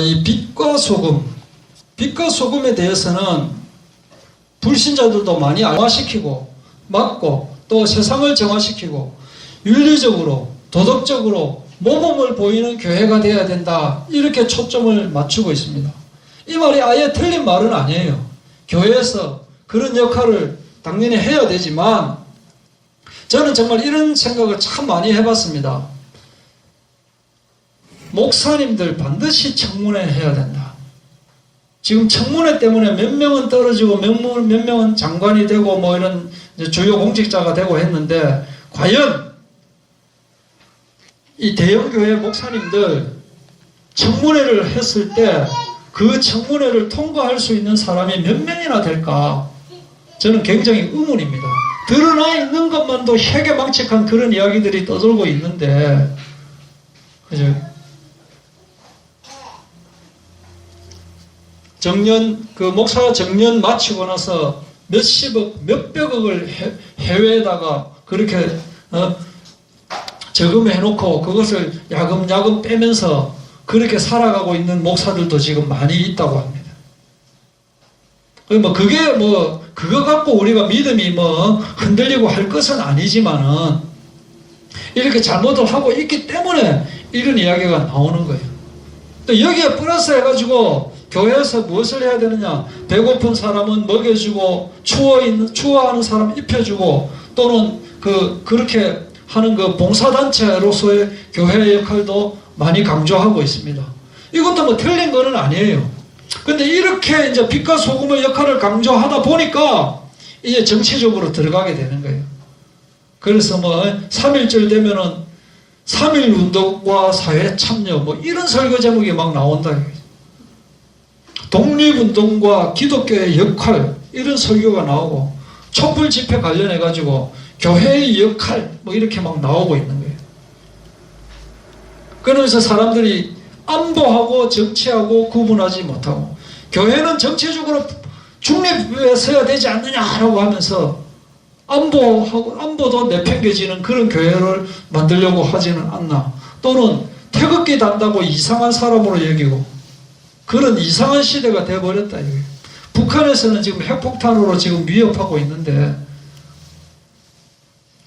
이 빛과 소금에 대해서는 불신자들도 많이 정화시키고 막고 또 세상을 정화시키고 윤리적으로 도덕적으로 모범을 보이는 교회가 되어야 된다, 이렇게 초점을 맞추고 있습니다. 이 말이 아예 틀린 말은 아니에요. 교회에서 그런 역할을 당연히 해야 되지만 저는 정말 이런 생각을 참 많이 해봤습니다. 목사님들 반드시 청문회 해야 된다. 지금 청문회 때문에 몇 명은 떨어지고 몇 명은 장관이 되고 뭐 이런 주요 공직자가 되고 했는데, 과연 이 대형교회 목사님들 청문회를 했을 때 그 청문회를 통과할 수 있는 사람이 몇 명이나 될까? 저는 굉장히 의문입니다. 드러나 있는 것만도 해괴망측한 그런 이야기들이 떠돌고 있는데, 그죠? 목사 정년 마치고 나서 몇십억, 몇백억을 해외에다가 그렇게, 저금해 놓고 그것을 야금야금 빼면서 그렇게 살아가고 있는 목사들도 지금 많이 있다고 합니다. 그거 갖고 우리가 믿음이 흔들리고 할 것은 아니지만은, 이렇게 잘못을 하고 있기 때문에 이런 이야기가 나오는 거예요. 또 여기에 플러스 해가지고 교회에서 무엇을 해야 되느냐? 배고픈 사람은 먹여주고, 추워하는 사람 입혀주고, 또는 그렇게 하는 봉사단체로서의 교회의 역할도 많이 강조하고 있습니다. 이것도 틀린 거는 아니에요. 근데 이렇게 이제 빛과 소금의 역할을 강조하다 보니까 이제 정치적으로 들어가게 되는 거예요. 그래서 3.1절 되면은 3.1 운동과 사회 참여 이런 설교 제목이 막 나온다. 독립운동과 기독교의 역할, 이런 설교가 나오고, 촛불 집회 관련해가지고 교회의 역할 이렇게 막 나오고 있는 거예요. 그러면서 사람들이 안보하고 정치하고 구분하지 못하고, 교회는 정치적으로 중립에 서야 되지 않느냐라고 하면서 안보도 내팽개지는 그런 교회를 만들려고 하지는 않나, 또는 태극기 단다고 이상한 사람으로 여기고, 그런 이상한 시대가 되어버렸다 이거예요. 북한에서는 지금 핵폭탄으로 지금 위협하고 있는데,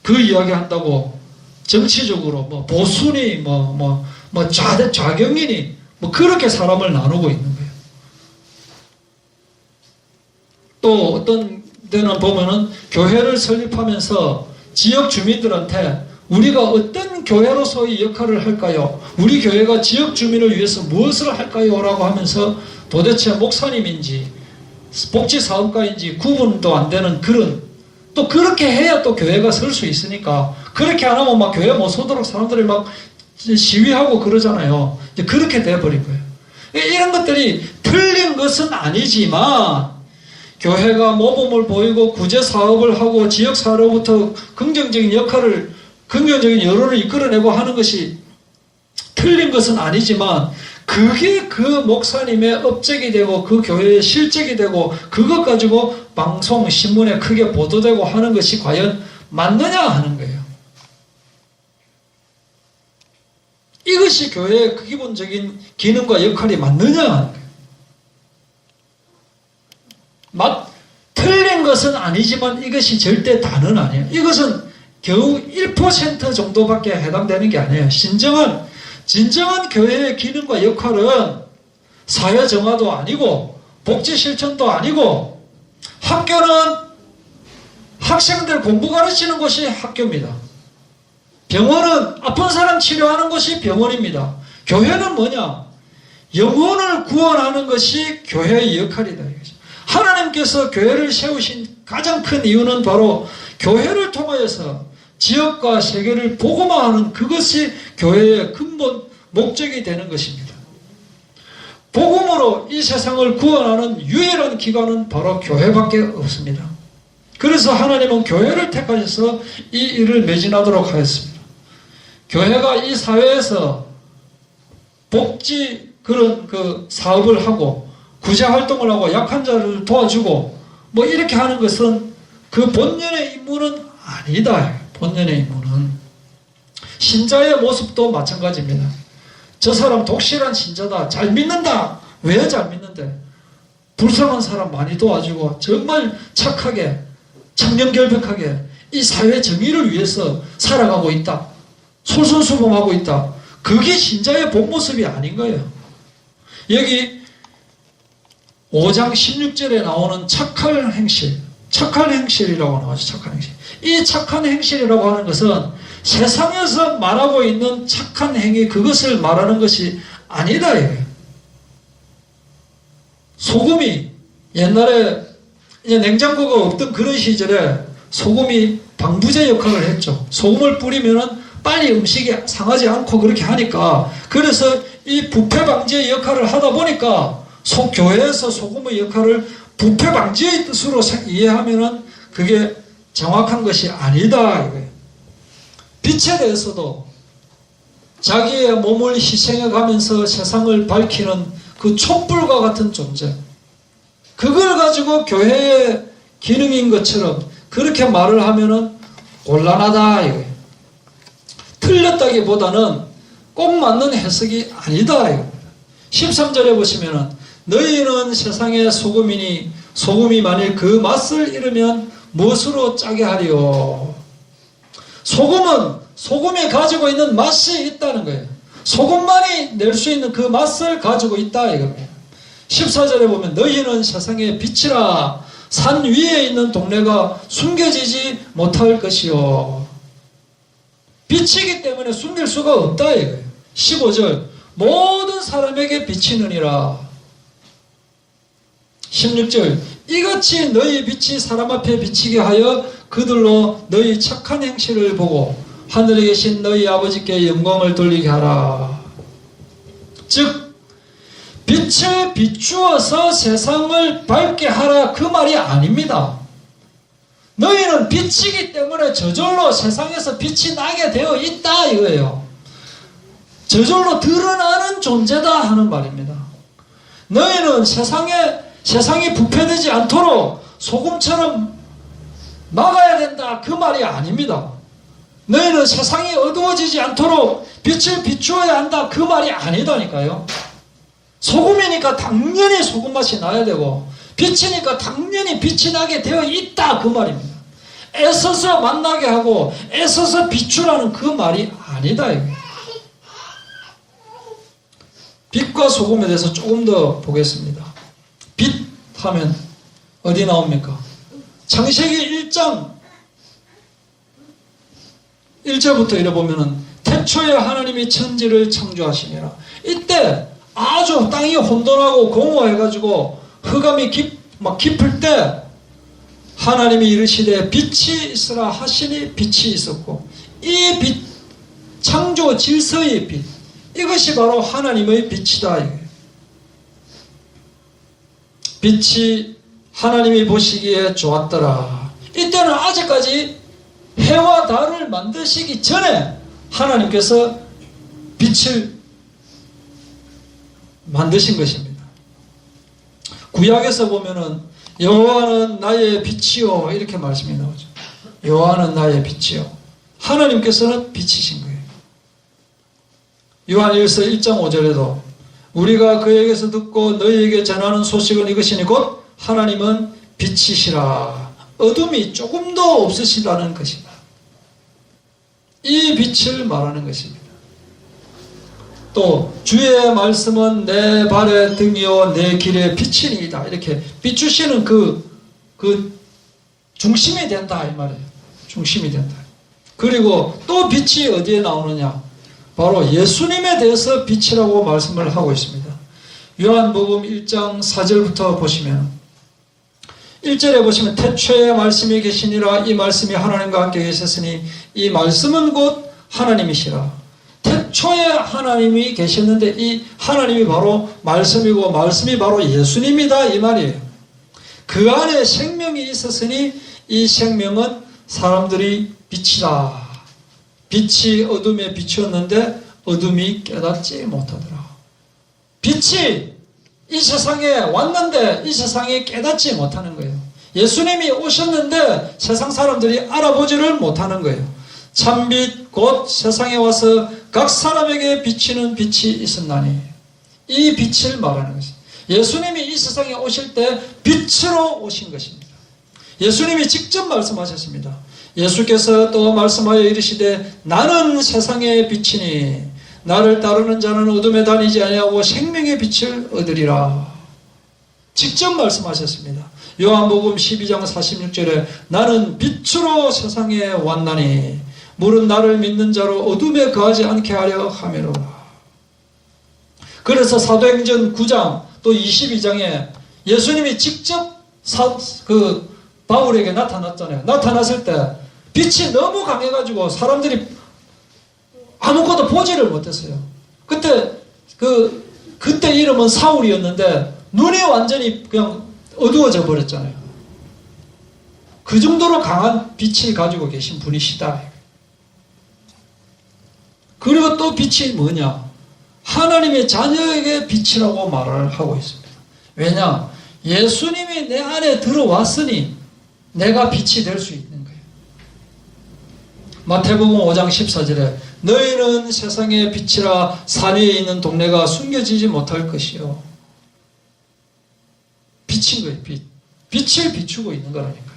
그 이야기 한다고 정치적으로 보수니 좌경이니 그렇게 사람을 나누고 있는 거예요. 또 어떤 데는 보면은 교회를 설립하면서 지역 주민들한테 우리가 어떤 교회로서의 역할을 할까요? 우리 교회가 지역 주민을 위해서 무엇을 할까요? 라고 하면서 도대체 목사님인지 복지사업가인지 구분도 안 되는 또 그렇게 해야 또 교회가 설 수 있으니까, 그렇게 안 하면 교회 못 서도록 사람들이 시위하고 그러잖아요. 이제 그렇게 돼버린 거예요. 이런 것들이 틀린 것은 아니지만, 교회가 모범을 보이고 구제사업을 하고 지역사회로부터 긍정적인 여론을 이끌어내고 하는 것이 틀린 것은 아니지만, 그게 그 목사님의 업적이 되고 그 교회의 실적이 되고 그것 가지고 방송, 신문에 크게 보도되고 하는 것이 과연 맞느냐 하는 거예요. 이것이 교회의 그 기본적인 기능과 역할이 맞느냐 하는 거예요. 틀린 것은 아니지만 이것이 절대 다는 아니에요. 이것은 겨우 1% 정도밖에 해당되는 게 아니에요. 진정한 교회의 기능과 역할은 사회 정화도 아니고 복지 실천도 아니고, 학교는 학생들 공부 가르치는 곳이 학교입니다. 병원은 아픈 사람 치료하는 곳이 병원입니다. 교회는 뭐냐? 영혼을 구원하는 것이 교회의 역할이다. 하나님께서 교회를 세우신 가장 큰 이유는 바로 교회를 통하여서 지역과 세계를 복음화하는, 그것이 교회의 근본 목적이 되는 것입니다. 복음으로 이 세상을 구원하는 유일한 기관은 바로 교회밖에 없습니다. 그래서 하나님은 교회를 택하셔서 이 일을 매진하도록 하였습니다. 교회가 이 사회에서 복지 사업을 하고 구제 활동을 하고 약한 자를 도와주고 이렇게 하는 것은 그 본연의 임무는 아니다. 본연의 임무는 신자의 모습도 마찬가지입니다. 저 사람 독실한 신자다. 잘 믿는다. 왜 잘 믿는데? 불쌍한 사람 많이 도와주고 정말 착하게 청렴결백하게 이 사회 정의를 위해서 살아가고 있다. 솔선수범하고 있다. 그게 신자의 본 모습이 아닌 거예요. 여기 5장 16절에 나오는 착한 행실, 착한 행실이라고 나오죠. 착한 행실. 이 착한 행실이라고 하는 것은 세상에서 말하고 있는 착한 행위, 그것을 말하는 것이 아니다. 이거예요. 소금이 옛날에 이제 냉장고가 없던 그런 시절에 소금이 방부제 역할을 했죠. 소금을 뿌리면은 빨리 음식이 상하지 않고 그렇게 하니까, 그래서 이 부패 방지의 역할을 하다 보니까 교회에서 소금의 역할을 부패 방지의 뜻으로 이해하면은 그게 정확한 것이 아니다 이거예요. 빛에 대해서도 자기의 몸을 희생해 가면서 세상을 밝히는 그 촛불과 같은 존재, 그걸 가지고 교회의 기능인 것처럼 그렇게 말을 하면은 곤란하다 이거예요. 틀렸다기보다는 꼭 맞는 해석이 아니다 이겁니다. 13절에 보시면은 너희는 세상의 소금이니 소금이 만일 그 맛을 잃으면 무엇으로 짜게 하리요. 소금은 소금이 가지고 있는 맛이 있다는 거예요. 소금만이 낼 수 있는 그 맛을 가지고 있다 이겁니다. 14절에 보면 너희는 세상의 빛이라 산 위에 있는 동네가 숨겨지지 못할 것이요. 빛이기 때문에 숨길 수가 없다 이거예요. 15절 모든 사람에게 비치느니라. 16절 이같이 너희 빛이 사람 앞에 비치게 하여 그들로 너희 착한 행실을 보고 하늘에 계신 너희 아버지께 영광을 돌리게 하라. 즉 빛을 비추어서 세상을 밝게 하라 그 말이 아닙니다. 너희는 빛이기 때문에 저절로 세상에서 빛이 나게 되어 있다 이거예요. 저절로 드러나는 존재다 하는 말입니다. 너희는 세상이 부패되지 않도록 소금처럼 막아야 된다 그 말이 아닙니다. 너희는 세상이 어두워지지 않도록 빛을 비추어야 한다 그 말이 아니다니까요. 소금이니까 당연히 소금 맛이 나야 되고 빛이니까 당연히 빛이 나게 되어 있다 그 말입니다. 애써서 만나게 하고 애써서 비추라는 그 말이 아니다 이거예요. 빛과 소금에 대해서 조금 더 보겠습니다. 빛 하면 어디 나옵니까? 창세기 1장 1절부터 이래보면은 태초에 하나님이 천지를 창조하시니라. 이때 아주 땅이 혼돈하고 공허해가지고 흑암이 깊을 때 하나님이 이르시되 빛이 있으라 하시니 빛이 있었고, 이 빛, 창조 질서의 빛, 이것이 바로 하나님의 빛이다. 빛이 하나님이 보시기에 좋았더라. 이때는 아직까지 해와 달을 만드시기 전에 하나님께서 빛을 만드신 것입니다. 구약에서 보면은 여호와는 나의 빛이요 이렇게 말씀이 나오죠. 여호와는 나의 빛이요. 하나님께서는 빛이신 거예요. 요한일서 1장 5절에도 우리가 그에게서 듣고 너희에게 전하는 소식은 이것이니 곧 하나님은 빛이시라. 어둠이 조금도 없으시다는 것이다. 이 빛을 말하는 것입니다. 또 주의 말씀은 내 발의 등이요 내 길의 빛이니이다. 이렇게 비추시는 그 중심이 된다 이 말이에요. 중심이 된다. 그리고 또 빛이 어디에 나오느냐? 바로 예수님에 대해서 빛이라고 말씀을 하고 있습니다. 요한복음 1장 4절부터 보시면 1절에 보시면 태초에 말씀이 계시니라. 이 말씀이 하나님과 함께 계셨으니 이 말씀은 곧 하나님이시라. 태초에 하나님이 계셨는데 이 하나님이 바로 말씀이고 말씀이 바로 예수님이다 이 말이에요. 그 안에 생명이 있었으니 이 생명은 사람들이 빛이다. 빛이 어둠에 비추었는데 어둠이 깨닫지 못하더라. 빛이 이 세상에 왔는데 이 세상이 깨닫지 못하는 거예요. 예수님이 오셨는데 세상 사람들이 알아보지를 못하는 거예요. 참빛 곧 세상에 와서 각 사람에게 비치는 빛이 있었나니. 이 빛을 말하는 것입니다. 예수님이 이 세상에 오실 때 빛으로 오신 것입니다. 예수님이 직접 말씀하셨습니다. 예수께서 또 말씀하여 이르시되 나는 세상의 빛이니 나를 따르는 자는 어둠에 다니지 아니하고 생명의 빛을 얻으리라. 직접 말씀하셨습니다. 요한복음 12장 46절에 나는 빛으로 세상에 왔나니 물은 나를 믿는 자로 어둠에 거하지 않게 하려 함이로라. 그래서 사도행전 9장 또 22장에 예수님이 직접 바울에게 나타났잖아요. 나타났을 때 빛이 너무 강해가지고 사람들이 아무것도 보지를 못했어요. 그때 이름은 사울이었는데 눈이 완전히 그냥 어두워져 버렸잖아요. 그 정도로 강한 빛을 가지고 계신 분이시다. 그리고 또 빛이 뭐냐? 하나님의 자녀에게 빛이라고 말을 하고 있습니다. 왜냐? 예수님이 내 안에 들어왔으니 내가 빛이 될 수 있는 거예요. 마태복음 5장 14절에 너희는 세상의 빛이라 산 위에 있는 동네가 숨겨지지 못할 것이요. 빛인 거예요. 빛을 비추고 있는 거라니까요.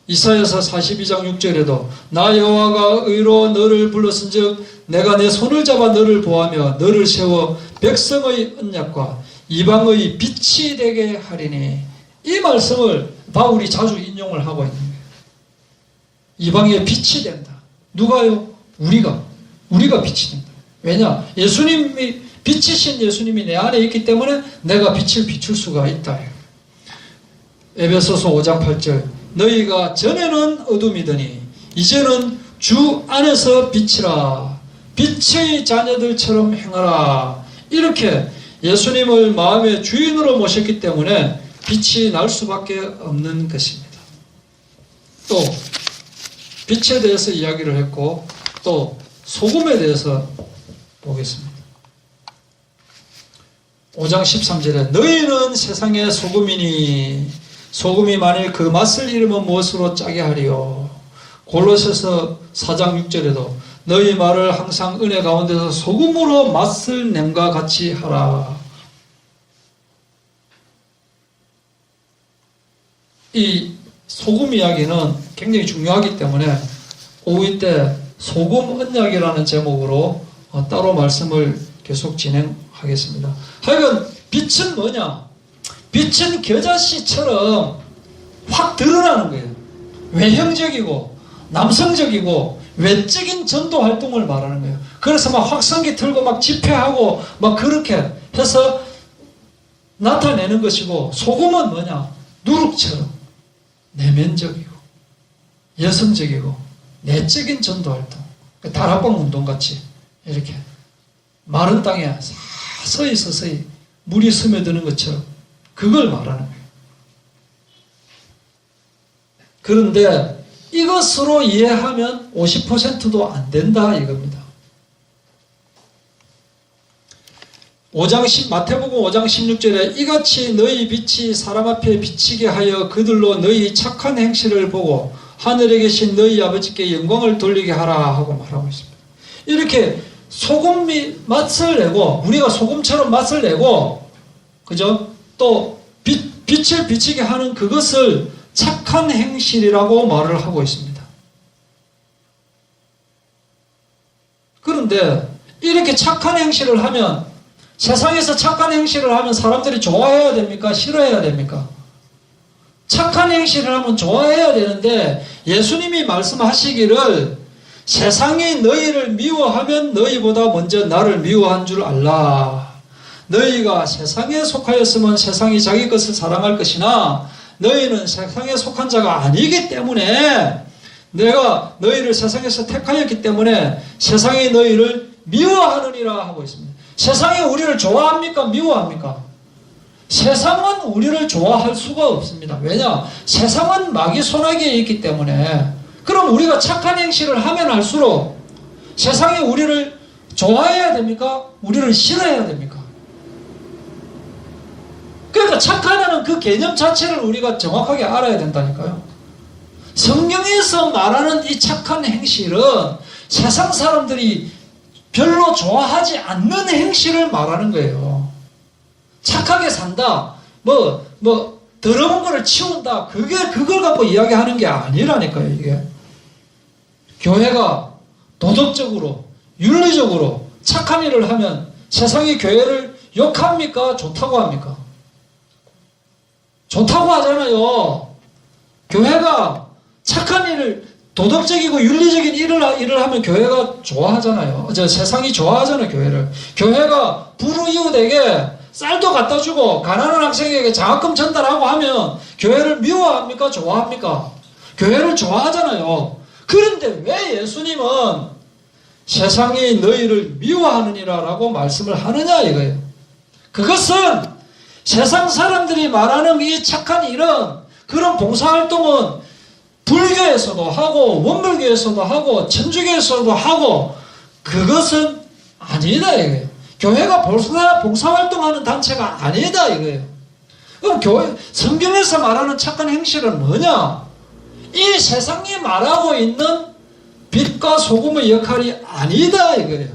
이사야서 42장 6절에도 나 여호와가 의로 너를 불렀은즉 내가 내 손을 잡아 너를 보하며 너를 세워 백성의 언약과 이방의 빛이 되게 하리니. 이 말씀을 바울이 자주 인용을 하고 있는 거예요. 이방의 빛이 된다. 누가요? 우리가 빛이 된다. 왜냐? 예수님이 빛이신 예수님이 내 안에 있기 때문에 내가 빛을 비출 수가 있다. 에베소서 5장 8절 너희가 전에는 어둠이더니 이제는 주 안에서 빛이라 빛의 자녀들처럼 행하라. 이렇게 예수님을 마음의 주인으로 모셨기 때문에 빛이 날 수밖에 없는 것입니다. 또 빛에 대해서 이야기를 했고 또 소금에 대해서 보겠습니다. 5장 13절에 너희는 세상의 소금이니 소금이 만일 그 맛을 잃으면 무엇으로 짜게 하리요. 골로새서 4장 6절에도 너희 말을 항상 은혜 가운데서 소금으로 맛을 냄과 같이 하라. 이 소금 이야기는 굉장히 중요하기 때문에 오후 때 소금 언약이라는 제목으로 따로 말씀을 계속 진행하겠습니다. 하여간 빛은 뭐냐? 빛은 겨자씨처럼 확 드러나는 거예요. 외형적이고 남성적이고 외적인 전도 활동을 말하는 거예요. 그래서 막 확성기 틀고 막 집회하고 막 그렇게 해서 나타내는 것이고, 소금은 뭐냐? 누룩처럼 내면적이고 여성적이고 내적인 전도 활동, 다락방 운동같이 이렇게 마른 땅에 서서히 물이 스며드는 것처럼 그걸 말하는 거예요. 그런데 이것으로 이해하면 50%도 안 된다 이겁니다. 마태복음 5장 16절에 이같이 너희 빛이 사람 앞에 비치게 하여 그들로 너희 착한 행실을 보고 하늘에 계신 너희 아버지께 영광을 돌리게 하라 하고 말하고 있습니다. 이렇게 소금이 맛을 내고, 우리가 소금처럼 맛을 내고, 그죠? 또 빛을 비치게 하는 그것을 착한 행실이라고 말을 하고 있습니다. 그런데 이렇게 착한 행실을 하면, 세상에서 착한 행실을 하면 사람들이 좋아해야 됩니까? 싫어해야 됩니까? 착한 행실을 하면 좋아해야 되는데, 예수님이 말씀하시기를 세상이 너희를 미워하면 너희보다 먼저 나를 미워한 줄 알라. 너희가 세상에 속하였으면 세상이 자기 것을 사랑할 것이나 너희는 세상에 속한 자가 아니기 때문에, 내가 너희를 세상에서 택하였기 때문에 세상이 너희를 미워하느니라 하고 있습니다. 세상이 우리를 좋아합니까? 미워합니까? 세상은 우리를 좋아할 수가 없습니다. 왜냐? 세상은 마귀 손아귀에 있기 때문에. 그럼 우리가 착한 행실을 하면 할수록 세상이 우리를 좋아해야 됩니까? 우리를 싫어해야 됩니까? 그러니까 착하다는 그 개념 자체를 우리가 정확하게 알아야 된다니까요. 성경에서 말하는 이 착한 행실은 세상 사람들이 별로 좋아하지 않는 행실을 말하는 거예요. 착하게 산다, 더러운 거를 치운다, 그걸 갖고 이야기하는 게 아니라니까요, 이게. 교회가 도덕적으로, 윤리적으로 착한 일을 하면 세상이 교회를 욕합니까? 좋다고 합니까? 좋다고 하잖아요. 교회가 착한 일을, 도덕적이고 윤리적인 일을 하면 교회가 좋아하잖아요. 세상이 좋아하잖아요, 교회를. 교회가 불우이웃에게 쌀도 갖다 주고 가난한 학생에게 장학금 전달하고 하면 교회를 미워합니까? 좋아합니까? 교회를 좋아하잖아요. 그런데 왜 예수님은 세상이 너희를 미워하느니라 라고 말씀을 하느냐 이거예요. 그것은 세상 사람들이 말하는 이 착한 일은, 그런 봉사활동은 불교에서도 하고 원불교에서도 하고 천주교에서도 하고, 그것은 아니다 이거예요. 교회가 봉사활동하는 단체가 아니다 이거예요. 그럼 성경에서 말하는 착한 행실은 뭐냐? 이 세상이 말하고 있는 빛과 소금의 역할이 아니다 이거예요.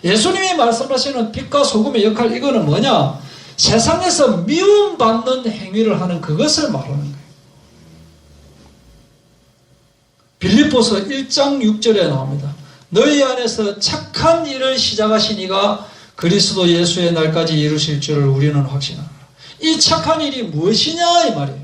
예수님이 말씀하시는 빛과 소금의 역할, 이거는 뭐냐? 세상에서 미움받는 행위를 하는 그것을 말하는 거예요. 빌립보서 1장 6절에 나옵니다. 너희 안에서 착한 일을 시작하신 이가 그리스도 예수의 날까지 이루실 줄을 우리는 확신하노라. 이 착한 일이 무엇이냐 이 말이에요.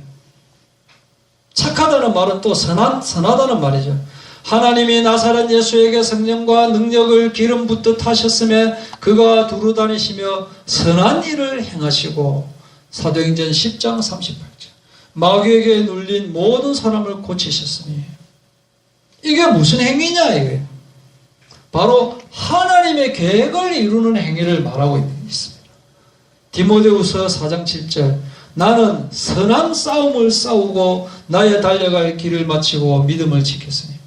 착하다는 말은 또 선하다는 말이죠. 하나님이 나사렛 예수에게 성령과 능력을 기름 붓듯 하셨음에 그가 두루 다니시며 선한 일을 행하시고, 사도행전 10장 38절 마귀에게 눌린 모든 사람을 고치셨으니. 이게 무슨 행위냐 이게. 바로 하나님의 계획을 이루는 행위를 말하고 있습니다. 디모데후서 4장 7절 나는 선한 싸움을 싸우고 나의 달려갈 길을 마치고 믿음을 지켰으니.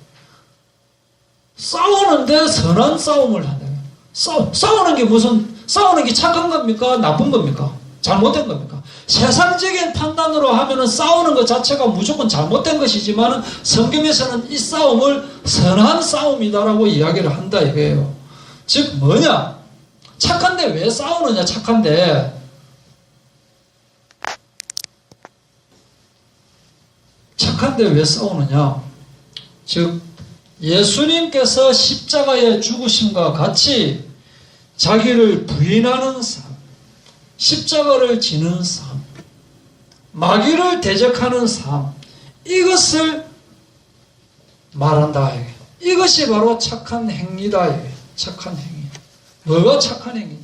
싸우는데 선한 싸움을 한다. 싸우는 게 착한 겁니까? 나쁜 겁니까? 잘못된 겁니까? 세상적인 판단으로 하면은 싸우는 것 자체가 무조건 잘못된 것이지만, 성경에서는 이 싸움을 선한 싸움이다라고 이야기를 한다 이거예요. 즉 뭐냐? 착한데 왜 싸우느냐? 착한데 왜 싸우느냐? 즉 예수님께서 십자가의 죽으심과 같이 자기를 부인하는 삶, 십자가를 지는 삶, 마귀를 대적하는 삶, 이것을 말한다. 이것이 바로 착한 행위다. 착한 행위. 뭐가 착한 행위냐?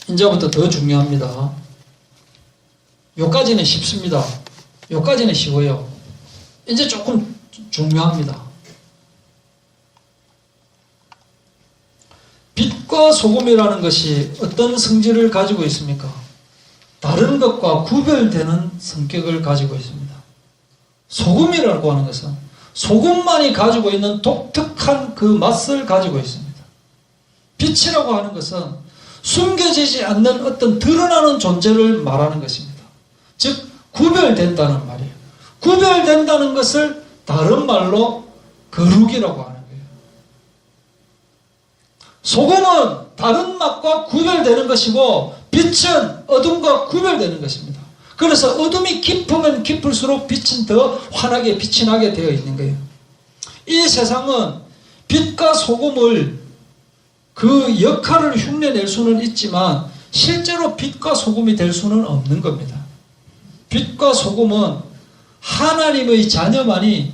이제부터 더 중요합니다. 요까지는 쉽습니다. 요까지는 쉬워요. 이제 조금 중요합니다. 빛과 소금이라는 것이 어떤 성질을 가지고 있습니까? 다른 것과 구별되는 성격을 가지고 있습니다. 소금이라고 하는 것은 소금만이 가지고 있는 독특한 그 맛을 가지고 있습니다. 빛이라고 하는 것은 숨겨지지 않는 어떤 드러나는 존재를 말하는 것입니다. 즉 구별된다는 말이에요. 구별된다는 것을 다른 말로 거룩이라고 하는 거예요. 소금은 다른 맛과 구별되는 것이고, 빛은 어둠과 구별되는 것입니다. 그래서 어둠이 깊으면 깊을수록 빛은 더 환하게 빛이 나게 되어 있는 거예요. 이 세상은 빛과 소금을 그 역할을 흉내낼 수는 있지만 실제로 빛과 소금이 될 수는 없는 겁니다. 빛과 소금은 하나님의 자녀만이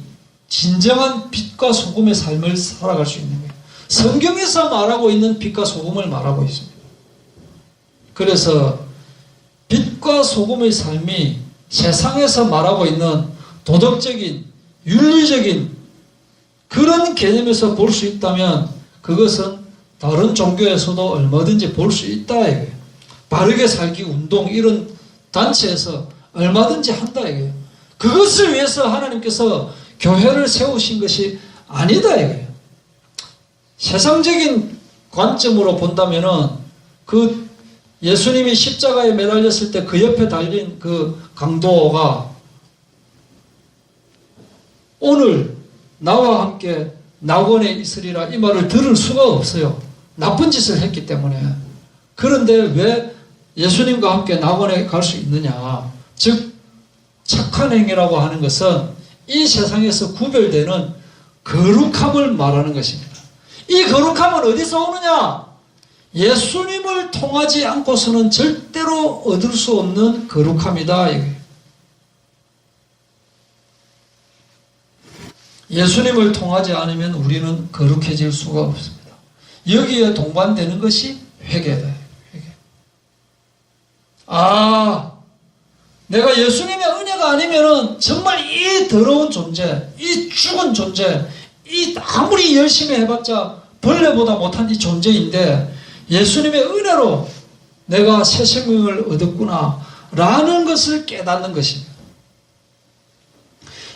진정한 빛과 소금의 삶을 살아갈 수 있는 거예요. 성경에서 말하고 있는 빛과 소금을 말하고 있습니다. 그래서 빛과 소금의 삶이 세상에서 말하고 있는 도덕적인, 윤리적인 그런 개념에서 볼 수 있다면 그것은 다른 종교에서도 얼마든지 볼 수 있다 이거예요. 바르게 살기 운동 이런 단체에서 얼마든지 한다 이거예요. 그것을 위해서 하나님께서 교회를 세우신 것이 아니다 이거예요. 세상적인 관점으로 본다면은 그 예수님이 십자가에 매달렸을 때 그 옆에 달린 그 강도가 오늘 나와 함께 낙원에 있으리라 이 말을 들을 수가 없어요. 나쁜 짓을 했기 때문에. 그런데 왜 예수님과 함께 낙원에 갈 수 있느냐? 즉 착한 행위라고 하는 것은 이 세상에서 구별되는 거룩함을 말하는 것입니다. 이 거룩함은 어디서 오느냐? 예수님을 통하지 않고서는 절대로 얻을 수 없는 거룩함이다. 예수님을 통하지 않으면 우리는 거룩해질 수가 없습니다. 여기에 동반되는 것이 회개다. 회개. 내가 예수님의 은혜가 아니면은 정말 이 더러운 존재, 이 죽은 존재, 이 아무리 열심히 해봤자 벌레보다 못한 이 존재인데 예수님의 은혜로 내가 새 생명을 얻었구나 라는 것을 깨닫는 것입니다.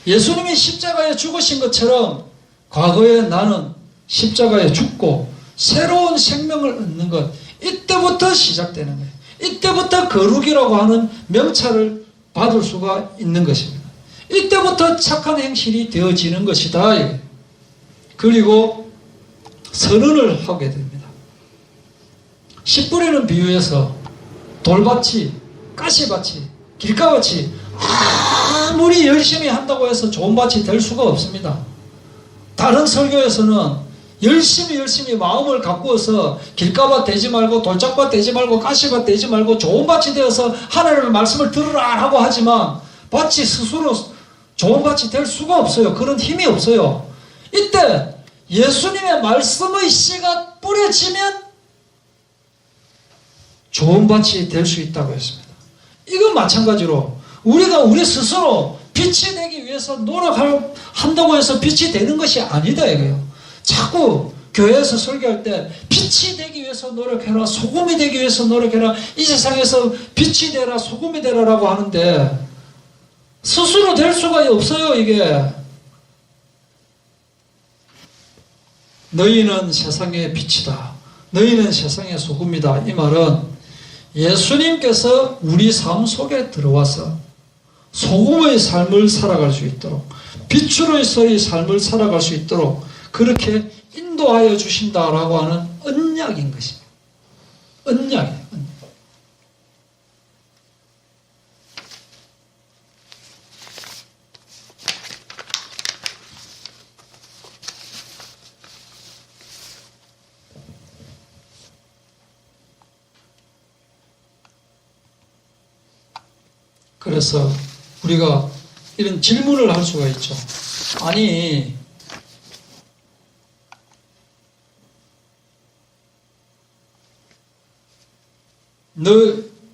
예수님이 십자가에 죽으신 것처럼 과거에 나는 십자가에 죽고 새로운 생명을 얻는 것, 이때부터 시작되는 거예요. 이때부터 거룩이라고 하는 명찰을 받을 수가 있는 것입니다. 이때부터 착한 행실이 되어지는 것이다. 그리고 선언을 하게 됩니다. 씨 뿌리는 비유에서 돌밭이, 가시밭이, 길가밭이 아무리 열심히 한다고 해서 좋은 밭이 될 수가 없습니다. 다른 설교에서는 열심히 마음을 가꾸어서 길가밭 되지 말고 돌짝밭 되지 말고 가시밭 되지 말고 좋은 밭이 되어서 하나님의 말씀을 들으라 하고 하지만 밭이 스스로 좋은 밭이 될 수가 없어요. 그런 힘이 없어요. 이때 예수님의 말씀의 씨가 뿌려지면 좋은 밭이 될 수 있다고 했습니다. 이건 마찬가지로 우리가 우리 스스로 빛이 되기 위해서 노력한다고 해서 빛이 되는 것이 아니다 이거예요. 자꾸 교회에서 설교할 때 빛이 되기 위해서 노력해라, 소금이 되기 위해서 노력해라, 이 세상에서 빛이 되라, 소금이 되라라고 하는데 스스로 될 수가 없어요. 이게 너희는 세상의 빛이다, 너희는 세상의 소금이다. 이 말은 예수님께서 우리 삶 속에 들어와서 소금의 삶을 살아갈 수 있도록, 빛으로서의 삶을 살아갈 수 있도록 그렇게 인도하여 주신다라고 하는 언약인 것입니다. 언약이에요. 언약. 그래서 우리가 이런 질문을 할 수가 있죠. 아니,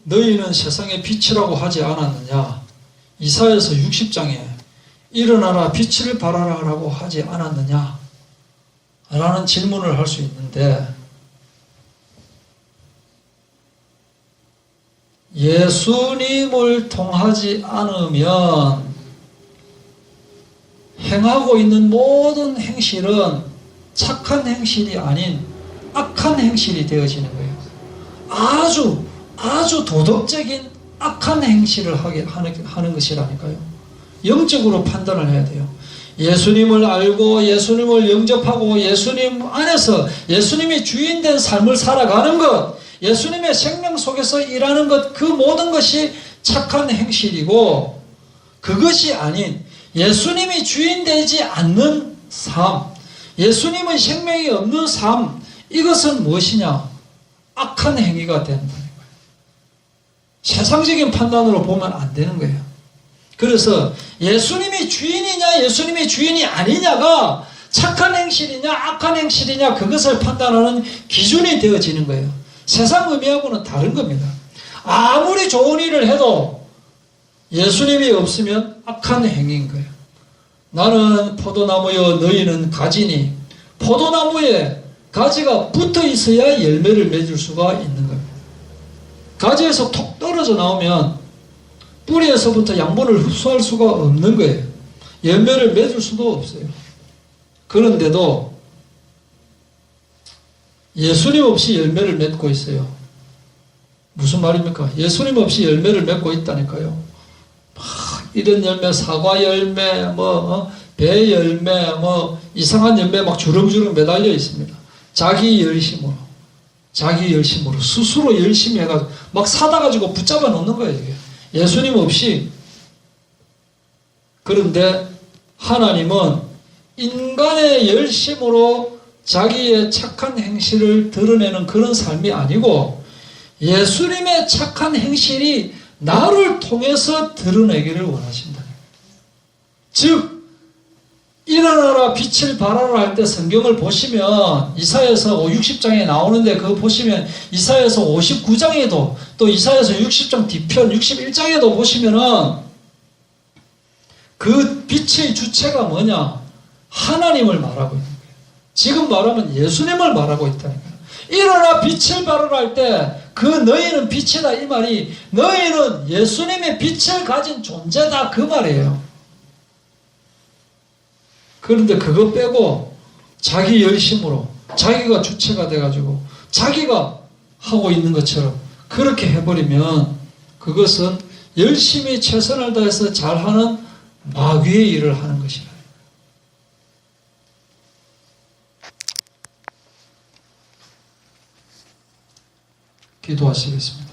너희는 세상의 빛이라고 하지 않았느냐? 이사야서 60장에 일어나라 빛을 발하라 라고 하지 않았느냐? 라는 질문을 할 수 있는데 예수님을 통하지 않으면 행하고 있는 모든 행실은 착한 행실이 아닌 악한 행실이 되어지는 거예요. 아주 도덕적인 악한 행실을 하는 것이라니까요. 영적으로 판단을 해야 돼요. 예수님을 알고 예수님을 영접하고 예수님 안에서 예수님이 주인된 삶을 살아가는 것, 예수님의 생명 속에서 일하는 것, 그 모든 것이 착한 행실이고 그것이 아닌 예수님이 주인되지 않는 삶, 예수님의 생명이 없는 삶, 이것은 무엇이냐? 악한 행위가 된다는 거예요. 세상적인 판단으로 보면 안 되는 거예요. 그래서 예수님이 주인이냐 예수님이 주인이 아니냐가 착한 행실이냐 악한 행실이냐 그것을 판단하는 기준이 되어지는 거예요. 세상 의미하고는 다른 겁니다. 아무리 좋은 일을 해도 예수님이 없으면 악한 행위인 거예요. 나는 포도나무여 너희는 가지니, 포도나무에 가지가 붙어 있어야 열매를 맺을 수가 있는 겁니다. 가지에서 톡 떨어져 나오면 뿌리에서부터 양분을 흡수할 수가 없는 거예요. 열매를 맺을 수도 없어요. 그런데도 예수님 없이 열매를 맺고 있어요. 무슨 말입니까? 예수님 없이 열매를 맺고 있다니까요. 이런 열매, 사과 열매, 배 열매, 이상한 열매 막 주렁주렁 매달려 있습니다. 자기 열심으로 스스로 열심히 해가지고 막 사다 가지고 붙잡아 놓는 거예요. 이게. 예수님 없이. 그런데 하나님은 인간의 열심으로 자기의 착한 행실을 드러내는 그런 삶이 아니고 예수님의 착한 행실이 나를 통해서 드러내기를 원하신다. 즉 일어나라 빛을 발하라 할 때 성경을 보시면 이사야서 60장에 나오는데 그거 보시면 이사야서 59장에도 또 이사야서 60장 뒤편 61장에도 보시면은 그 빛의 주체가 뭐냐? 하나님을 말하고 있는 거예요. 지금 말하면 예수님을 말하고 있다니까요. 일어나 빛을 발하라 할 때 그 너희는 빛이다 이 말이 너희는 예수님의 빛을 가진 존재다 그 말이에요. 그런데 그거 빼고 자기 열심으로 자기가 주체가 돼가지고 자기가 하고 있는 것처럼 그렇게 해버리면 그것은 열심히 최선을 다해서 잘하는 마귀의 일을 하는 것이라. 기도하시겠습니다.